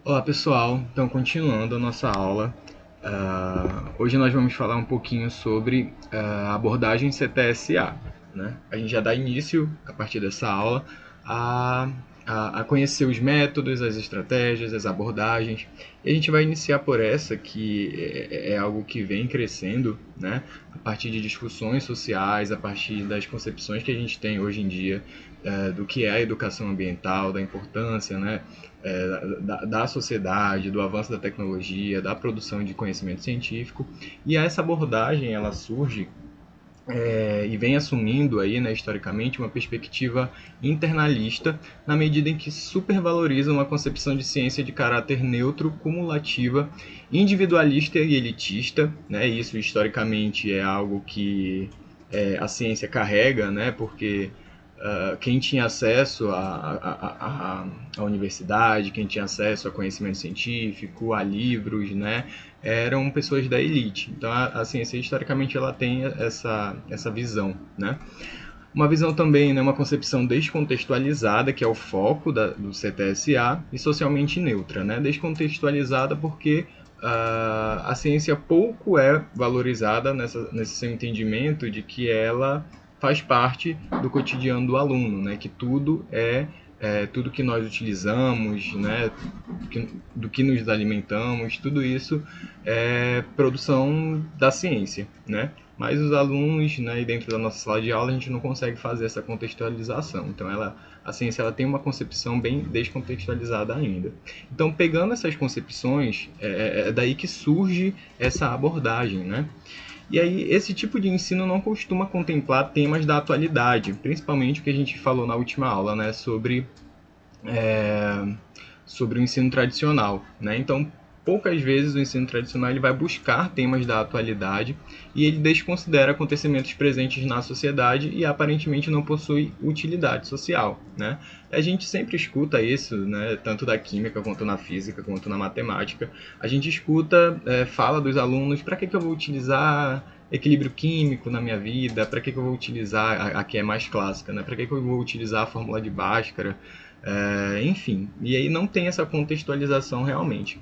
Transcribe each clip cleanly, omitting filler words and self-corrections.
Olá pessoal, então continuando a nossa aula, hoje nós vamos falar um pouquinho sobre a abordagem CTSA. Né? A gente já dá início, a partir dessa aula, a, a conhecer os métodos, as estratégias, as abordagens, e a gente vai iniciar por essa, que é algo que vem crescendo, né? A partir de discussões sociais, a partir das concepções que a gente tem hoje em dia do que é a educação ambiental, da importância, né, da sociedade, do avanço da tecnologia, da produção de conhecimento científico. E essa abordagem ela surge e vem assumindo aí, né, historicamente, uma perspectiva internalista, na medida em que supervaloriza uma concepção de ciência de caráter neutro, cumulativa, individualista e elitista. Né? Isso, historicamente, é algo que a ciência carrega, né? Porque quem tinha acesso à universidade, quem tinha acesso a conhecimento científico, a livros, né, eram pessoas da elite. Então a ciência historicamente ela tem essa visão, né? Uma visão também, né, uma concepção descontextualizada, que é o foco do CTSA, e socialmente neutra. Né? Descontextualizada porque a ciência pouco é valorizada nesse seu entendimento de que ela faz parte do cotidiano do aluno, né? Que tudo tudo que nós utilizamos, né? Do que nos alimentamos, tudo isso é produção da ciência, né? Mas os alunos, né, e dentro da nossa sala de aula, a gente não consegue fazer essa contextualização. Então, a ciência ela tem uma concepção bem descontextualizada ainda. Então, pegando essas concepções, é daí que surge essa abordagem, né? E aí, esse tipo de ensino não costuma contemplar temas da atualidade, principalmente o que a gente falou na última aula, né, sobre o ensino tradicional. Né? Então, poucas vezes o ensino tradicional ele vai buscar temas da atualidade e ele desconsidera acontecimentos presentes na sociedade e aparentemente não possui utilidade social. Né? A gente sempre escuta isso, né? Tanto da química quanto na física, quanto na matemática. A gente escuta, fala dos alunos, para que eu vou utilizar equilíbrio químico na minha vida, para que eu vou utilizar a que é mais clássica, né? Para que eu vou utilizar a fórmula de Bhaskara, enfim, e aí não tem essa contextualização realmente.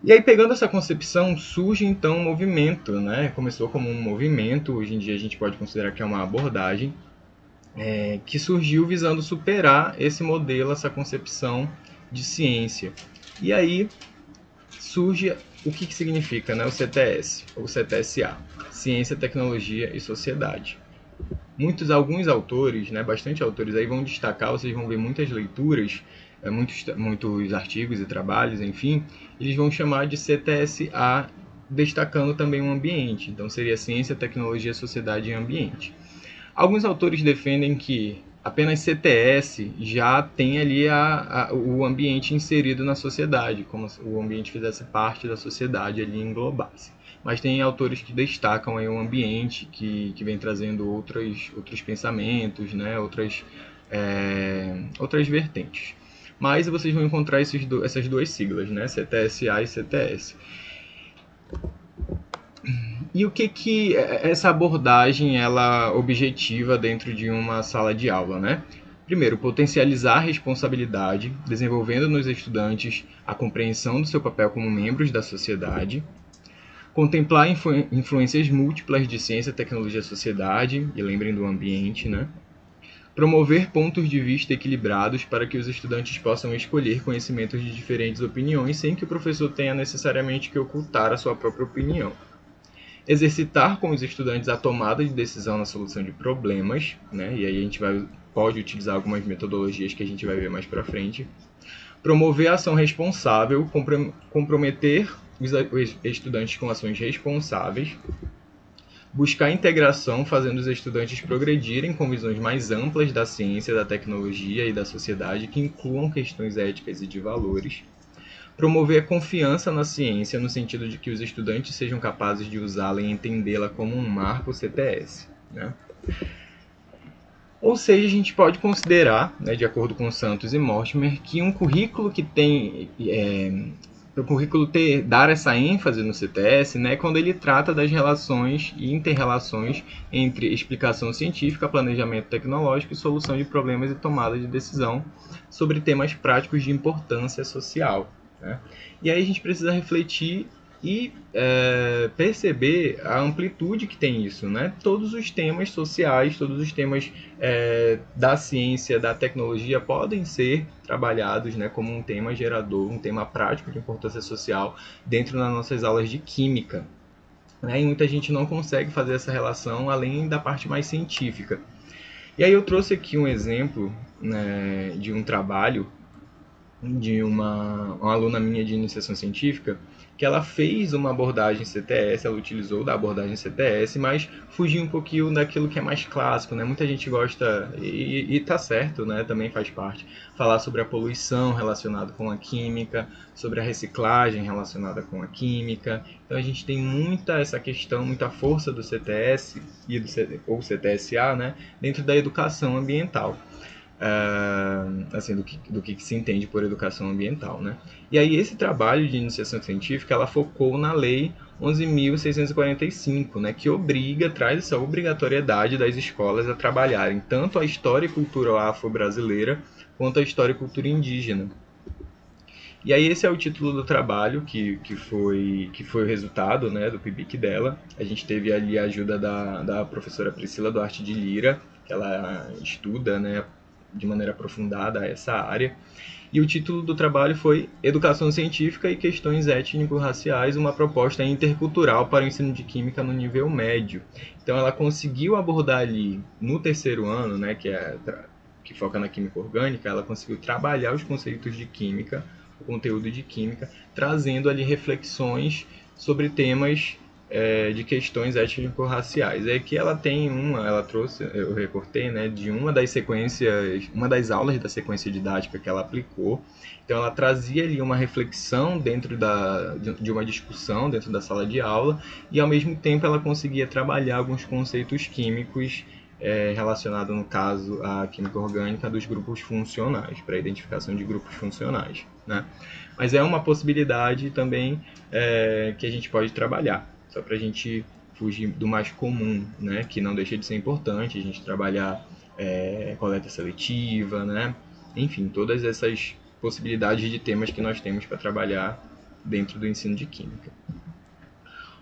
E aí, pegando essa concepção, surge então um movimento, né? Começou como um movimento, hoje em dia a gente pode considerar que é uma abordagem, que surgiu visando superar esse modelo, essa concepção de ciência. E aí surge o que significa, né? O CTS, ou CTSA, Ciência, Tecnologia e Sociedade. Alguns autores, né, bastante autores aí vão destacar, vocês vão ver muitas leituras, muitos artigos e trabalhos, enfim, eles vão chamar de CTSA, destacando também o ambiente. Então seria Ciência, Tecnologia, Sociedade e Ambiente. Alguns autores defendem que apenas CTS já tem ali o ambiente inserido na sociedade, como se o ambiente fizesse parte da sociedade ali, englobasse. Mas tem autores que destacam aí o ambiente, que vem trazendo outros pensamentos, né? outras vertentes. Mas vocês vão encontrar essas duas siglas, né? CTSA e CTS. E o que essa abordagem ela objetiva dentro de uma sala de aula, né? Primeiro, potencializar a responsabilidade, desenvolvendo nos estudantes a compreensão do seu papel como membros da sociedade. Contemplar influências múltiplas de ciência, tecnologia e sociedade, e lembrem do ambiente, né? Promover pontos de vista equilibrados para que os estudantes possam escolher conhecimentos de diferentes opiniões sem que o professor tenha necessariamente que ocultar a sua própria opinião. Exercitar com os estudantes a tomada de decisão na solução de problemas, né? E aí a gente pode utilizar algumas metodologias que a gente vai ver mais para frente. Promover a ação responsável, comprometer os estudantes com ações responsáveis. Buscar integração, fazendo os estudantes progredirem com visões mais amplas da ciência, da tecnologia e da sociedade, que incluam questões éticas e de valores. Promover a confiança na ciência, no sentido de que os estudantes sejam capazes de usá-la e entendê-la como um marco CTS. Né? Ou seja, a gente pode considerar, né, de acordo com Santos e Mortimer, que um currículo que tem o currículo dar essa ênfase no CTS, né, quando ele trata das relações e inter-relações entre explicação científica, planejamento tecnológico e solução de problemas e tomada de decisão sobre temas práticos de importância social. né? E aí a gente precisa refletir e perceber a amplitude que tem isso, né? Todos os temas sociais, todos os temas da ciência, da tecnologia podem ser trabalhados, né, como um tema gerador, um tema prático de importância social dentro das nossas aulas de química, né? E muita gente não consegue fazer essa relação além da parte mais científica. E aí eu trouxe aqui um exemplo, né, de um trabalho de uma aluna minha de iniciação científica, que ela fez uma abordagem CTS, ela utilizou da abordagem CTS, mas fugiu um pouquinho daquilo que é mais clássico, né? Muita gente gosta, e tá certo, né? Também faz parte, falar sobre a poluição relacionada com a química, sobre a reciclagem relacionada com a química. Então a gente tem muita essa questão, muita força do CTS ou CTSA, né? Dentro da educação ambiental. Assim, do que se entende por educação ambiental, né? E aí esse trabalho de iniciação científica, ela focou na Lei 11.645, né, que traz essa obrigatoriedade das escolas a trabalharem tanto a história e cultura afro-brasileira quanto a história e cultura indígena. E aí esse é o título do trabalho, que foi o resultado, né, do PIBIC dela. A gente teve ali a ajuda da professora Priscila Duarte de Lira, que ela estuda, né, de maneira aprofundada essa área. E o título do trabalho foi Educação Científica e Questões Étnico-Raciais, uma proposta intercultural para o ensino de Química no nível médio. Então ela conseguiu abordar ali no terceiro ano, né, que foca na química orgânica, ela conseguiu trabalhar os conceitos de química, o conteúdo de química, trazendo ali reflexões sobre temas de questões étnico-raciais. É que ela trouxe, eu recortei, né, de uma das aulas da sequência didática que ela aplicou. Então ela trazia ali uma reflexão dentro de uma discussão dentro da sala de aula e ao mesmo tempo ela conseguia trabalhar alguns conceitos químicos relacionados, no caso, à química orgânica dos grupos funcionais, para a identificação de grupos funcionais, né? Mas é uma possibilidade também que a gente pode trabalhar, só para a gente fugir do mais comum, né? Que não deixa de ser importante, a gente trabalhar coleta seletiva, né? Enfim, todas essas possibilidades de temas que nós temos para trabalhar dentro do ensino de química.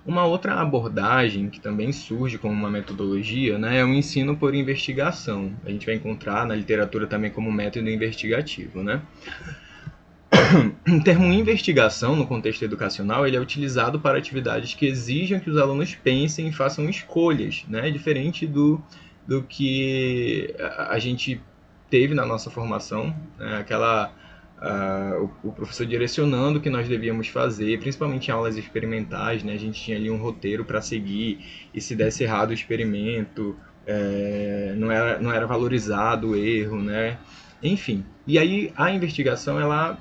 Uma outra abordagem que também surge como uma metodologia, né, é o ensino por investigação. A gente vai encontrar na literatura também como método investigativo, né? O termo investigação, no contexto educacional, ele é utilizado para atividades que exijam que os alunos pensem e façam escolhas, né? Diferente do que a gente teve na nossa formação, né? O professor direcionando o que nós devíamos fazer, principalmente em aulas experimentais, né? A gente tinha ali um roteiro para seguir e se desse errado o experimento, não era valorizado o erro, né? Enfim, e aí a investigação ela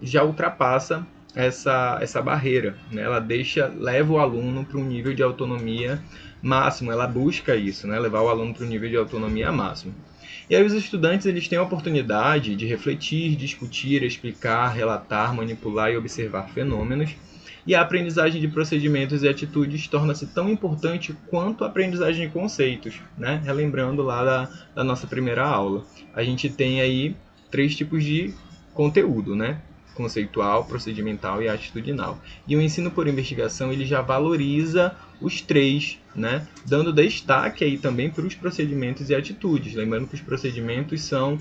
já ultrapassa essa barreira, né? Ela leva o aluno para um nível de autonomia máximo, ela busca isso, né? Levar o aluno para um nível de autonomia máximo. E aí os estudantes eles têm a oportunidade de refletir, discutir, explicar, relatar, manipular e observar fenômenos. E a aprendizagem de procedimentos e atitudes torna-se tão importante quanto a aprendizagem de conceitos, né? Relembrando lá da nossa primeira aula. A gente tem aí 3 tipos de conteúdo, né? Conceitual, procedimental e atitudinal. E o ensino por investigação ele já valoriza os 3, né? Dando destaque aí também para os procedimentos e atitudes. Lembrando que os procedimentos são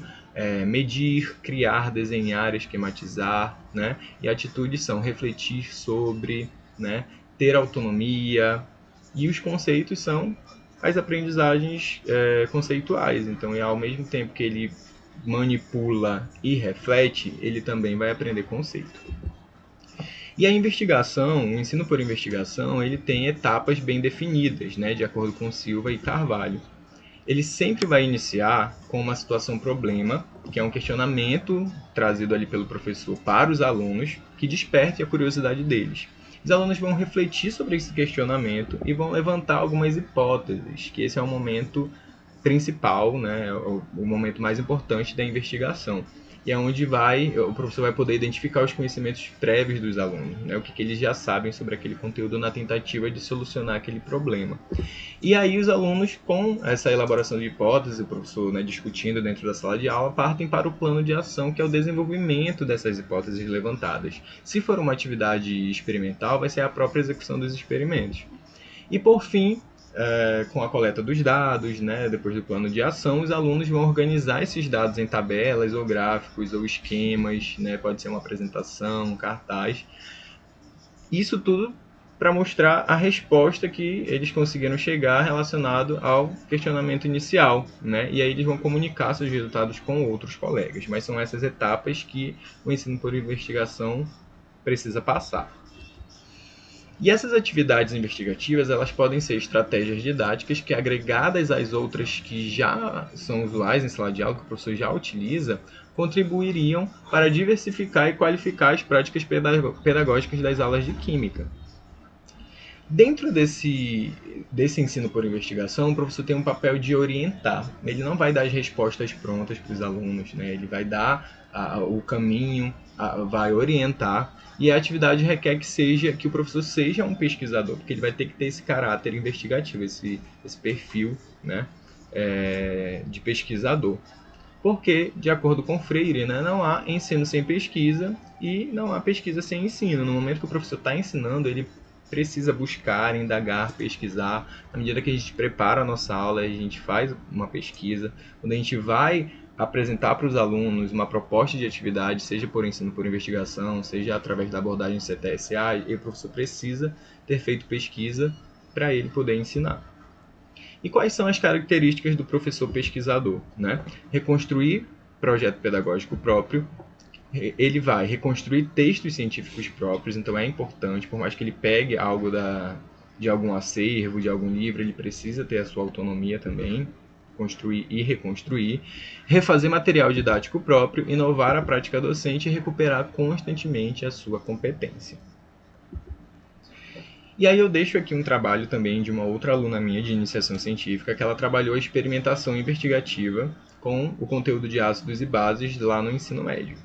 medir, criar, desenhar, esquematizar, né? E atitudes são refletir sobre, né? Ter autonomia. E os conceitos são as aprendizagens conceituais. Então, ao mesmo tempo que ele manipula e reflete, ele também vai aprender conceito. E a investigação, o ensino por investigação, ele tem etapas bem definidas, né, de acordo com Silva e Carvalho. Ele sempre vai iniciar com uma situação-problema, que é um questionamento trazido ali pelo professor para os alunos, que desperte a curiosidade deles. Os alunos vão refletir sobre esse questionamento e vão levantar algumas hipóteses, que esse é o momento principal, né, o momento mais importante da investigação. e é onde o professor vai poder identificar os conhecimentos prévios dos alunos, né? O que eles já sabem sobre aquele conteúdo na tentativa de solucionar aquele problema. E aí os alunos, com essa elaboração de hipóteses, o professor, né, discutindo dentro da sala de aula, partem para o plano de ação, que é o desenvolvimento dessas hipóteses levantadas. Se for uma atividade experimental, vai ser a própria execução dos experimentos. E por fim, com a coleta dos dados, né, depois do plano de ação, os alunos vão organizar esses dados em tabelas ou gráficos ou esquemas, né, pode ser uma apresentação, um cartaz. Isso tudo para mostrar a resposta que eles conseguiram chegar relacionado ao questionamento inicial, né? E aí eles vão comunicar seus resultados com outros colegas. Mas são essas etapas que o ensino por investigação precisa passar. E essas atividades investigativas, elas podem ser estratégias didáticas que, agregadas às outras que já são usuais em sala de aula, que o professor já utiliza, contribuiriam para diversificar e qualificar as práticas pedagógicas das aulas de química. Dentro desse ensino por investigação, o professor tem um papel de orientar. Ele não vai dar as respostas prontas para os alunos, né? Ele vai dar o caminho, vai orientar. E a atividade requer que o professor seja um pesquisador, porque ele vai ter que ter esse caráter investigativo, esse perfil, né, de pesquisador. Porque, de acordo com Freire, né, não há ensino sem pesquisa e não há pesquisa sem ensino. No momento que o professor está ensinando, ele precisa buscar, indagar, pesquisar. À medida que a gente prepara a nossa aula, a gente faz uma pesquisa. Quando a gente vai apresentar para os alunos uma proposta de atividade, seja por ensino por investigação, seja através da abordagem CTSA, o professor precisa ter feito pesquisa para ele poder ensinar. E quais são as características do professor pesquisador, né? Reconstruir projeto pedagógico próprio. Ele vai reconstruir textos científicos próprios, então é importante, por mais que ele pegue algo de algum acervo, de algum livro, ele precisa ter a sua autonomia também, construir e reconstruir, refazer material didático próprio, inovar a prática docente e recuperar constantemente a sua competência. E aí eu deixo aqui um trabalho também de uma outra aluna minha de iniciação científica, que ela trabalhou a experimentação investigativa com o conteúdo de ácidos e bases lá no ensino médio.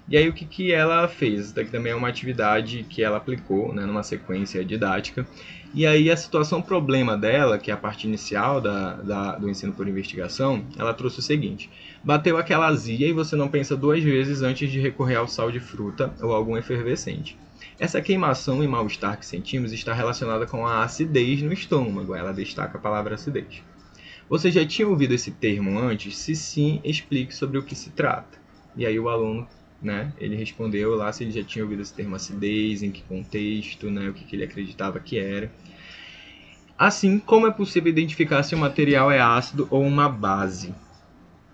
E aí o que ela fez? Isso daqui também é uma atividade que ela aplicou, né, numa sequência didática. E aí a situação problema dela, que é a parte inicial do ensino por investigação, ela trouxe o seguinte: bateu aquela azia e você não pensa duas vezes antes de recorrer ao sal de fruta ou algum efervescente. Essa queimação e mal-estar que sentimos está relacionada com a acidez no estômago. Ela destaca a palavra acidez. Você já tinha ouvido esse termo antes? Se sim, explique sobre o que se trata. E aí o aluno, né, ele respondeu lá se ele já tinha ouvido esse termo acidez, em que contexto, né, o que ele acreditava que era. Assim, como é possível identificar se o material é ácido ou uma base,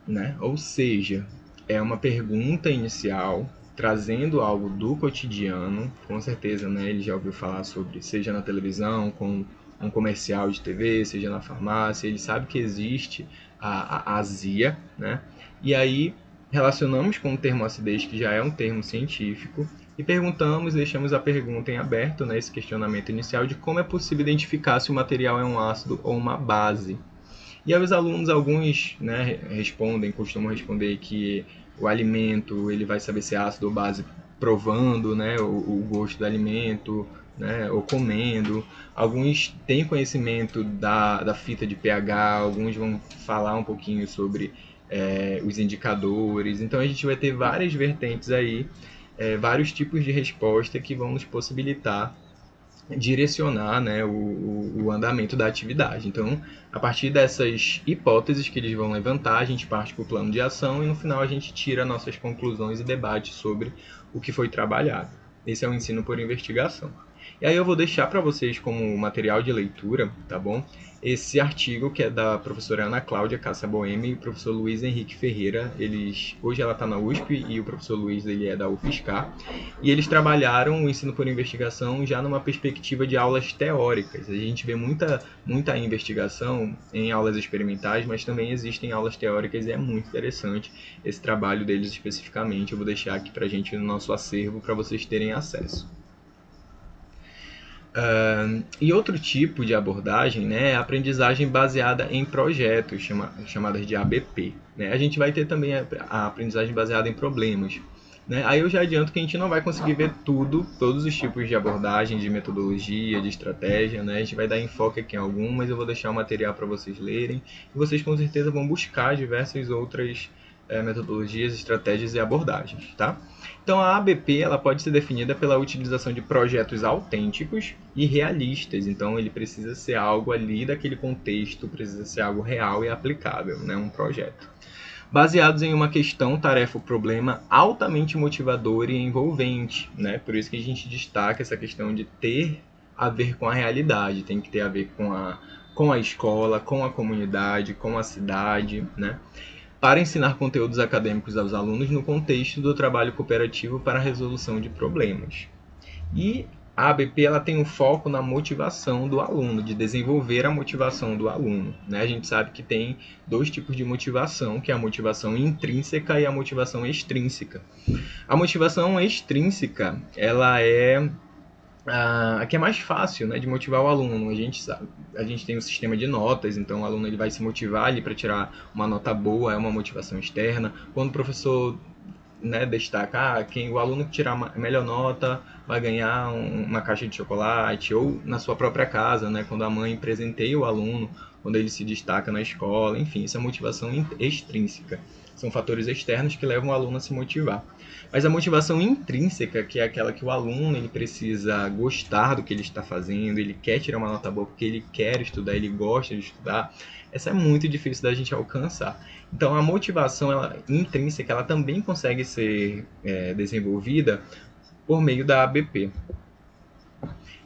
né? Ou seja, é uma pergunta inicial trazendo algo do cotidiano, com certeza, né, ele já ouviu falar sobre, seja na televisão, com um comercial de TV, seja na farmácia, ele sabe que existe a azia, né? E aí relacionamos com o termo acidez, que já é um termo científico, e perguntamos, deixamos a pergunta em aberto, né, esse questionamento inicial de como é possível identificar se o material é um ácido ou uma base. E aí os alunos, alguns, né, costumam responder que o alimento ele vai saber se é ácido ou base provando, né, o gosto do alimento, né, ou comendo. Alguns têm conhecimento da fita de pH, alguns vão falar um pouquinho sobre os indicadores. Então a gente vai ter várias vertentes aí, vários tipos de resposta que vão nos possibilitar direcionar, né, o andamento da atividade. Então, a partir dessas hipóteses que eles vão levantar, a gente parte para o plano de ação e no final a gente tira nossas conclusões e debate sobre o que foi trabalhado. Esse é o ensino por investigação. E aí eu vou deixar para vocês como material de leitura, tá bom? Esse artigo que é da professora Ana Cláudia Cassa Boemi e o professor Luiz Henrique Ferreira. Hoje ela está na USP e o professor Luiz ele é da UFSCar. E eles trabalharam o ensino por investigação já numa perspectiva de aulas teóricas. A gente vê muita investigação em aulas experimentais, mas também existem aulas teóricas e é muito interessante esse trabalho deles especificamente. Eu vou deixar aqui para a gente no nosso acervo para vocês terem acesso. E outro tipo de abordagem, né, é a aprendizagem baseada em projetos, chamadas de ABP. Né? A gente vai ter também a aprendizagem baseada em problemas. Né? Aí eu já adianto que a gente não vai conseguir ver todos os tipos de abordagem, de metodologia, de estratégia. Né? A gente vai dar enfoque aqui em algumas, eu vou deixar o material para vocês lerem. E vocês com certeza vão buscar diversas outras metodologias, estratégias e abordagens. Tá? Então a ABP ela pode ser definida pela utilização de projetos autênticos e realistas. Então ele precisa ser algo ali daquele contexto, precisa ser algo real e aplicável, né? Um projeto. Baseados em uma questão, tarefa ou problema altamente motivador e envolvente. Né? Por isso que a gente destaca essa questão de ter a ver com a realidade, tem que ter a ver com a escola, com a comunidade, com a cidade, né? Para ensinar conteúdos acadêmicos aos alunos no contexto do trabalho cooperativo para a resolução de problemas. E a ABP ela tem um foco na motivação do aluno, de desenvolver a motivação do aluno. Né? A gente sabe que tem dois tipos de motivação, que é a motivação intrínseca e a motivação extrínseca. A motivação extrínseca, ela é a que é mais fácil, né, de motivar o aluno. A gente tem um sistema de notas, então o aluno ele vai se motivar ali para tirar uma nota boa, é uma motivação externa. Quando o professor, né, destaca quem o aluno que tirar a melhor nota vai ganhar uma caixa de chocolate, ou na sua própria casa, né, quando a mãe presenteia o aluno, quando ele se destaca na escola, enfim, isso é motivação extrínseca. São fatores externos que levam o aluno a se motivar. Mas a motivação intrínseca, que é aquela que o aluno ele precisa gostar do que ele está fazendo, ele quer tirar uma nota boa porque ele quer estudar, ele gosta de estudar, essa é muito difícil da gente alcançar. Então a motivação intrínseca ela também consegue ser desenvolvida por meio da ABP.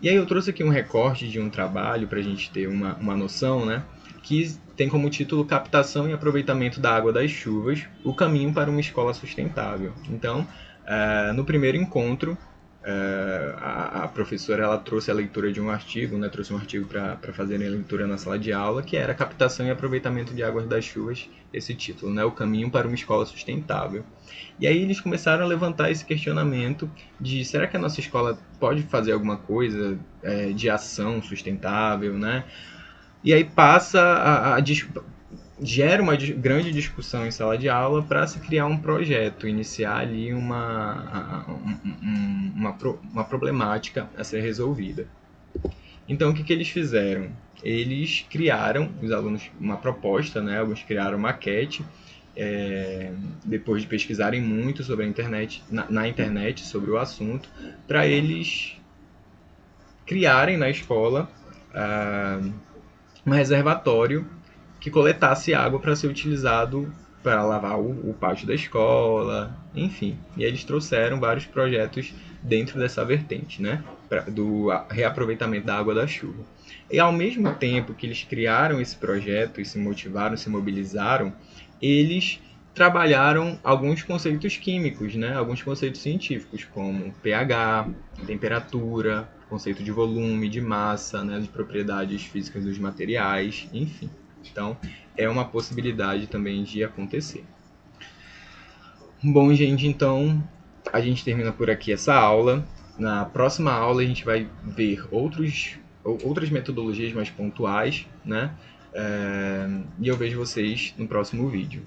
E aí eu trouxe aqui um recorte de um trabalho para a gente ter uma noção, né? Que tem como título Captação e Aproveitamento da Água das Chuvas, o caminho para uma escola sustentável. Então, no primeiro encontro, a professora ela trouxe a leitura de um artigo, né, trouxe um artigo para fazerem a leitura na sala de aula, que era Captação e Aproveitamento de Águas das Chuvas, esse título, né, o caminho para uma escola sustentável. E aí eles começaram a levantar esse questionamento de será que a nossa escola pode fazer alguma coisa de ação sustentável, né? E aí gera uma grande discussão em sala de aula para se criar um projeto, iniciar ali uma problemática a ser resolvida. Então, o que eles fizeram? Eles criaram, os alunos, uma proposta, né? Alguns criaram maquete, depois de pesquisarem muito sobre a internet, na internet sobre o assunto, para eles criarem na escola um reservatório que coletasse água para ser utilizado para lavar o pátio da escola, enfim. E eles trouxeram vários projetos dentro dessa vertente, né? Do reaproveitamento da água da chuva. E ao mesmo tempo que eles criaram esse projeto e se motivaram, se mobilizaram, eles trabalharam alguns conceitos químicos, né? Alguns conceitos científicos, como pH, temperatura, conceito de volume, de massa, né? De propriedades físicas dos materiais, enfim. Então, é uma possibilidade também de acontecer. Bom, gente, então a gente termina por aqui essa aula. Na próxima aula a gente vai ver outras metodologias mais pontuais, né? E eu vejo vocês no próximo vídeo.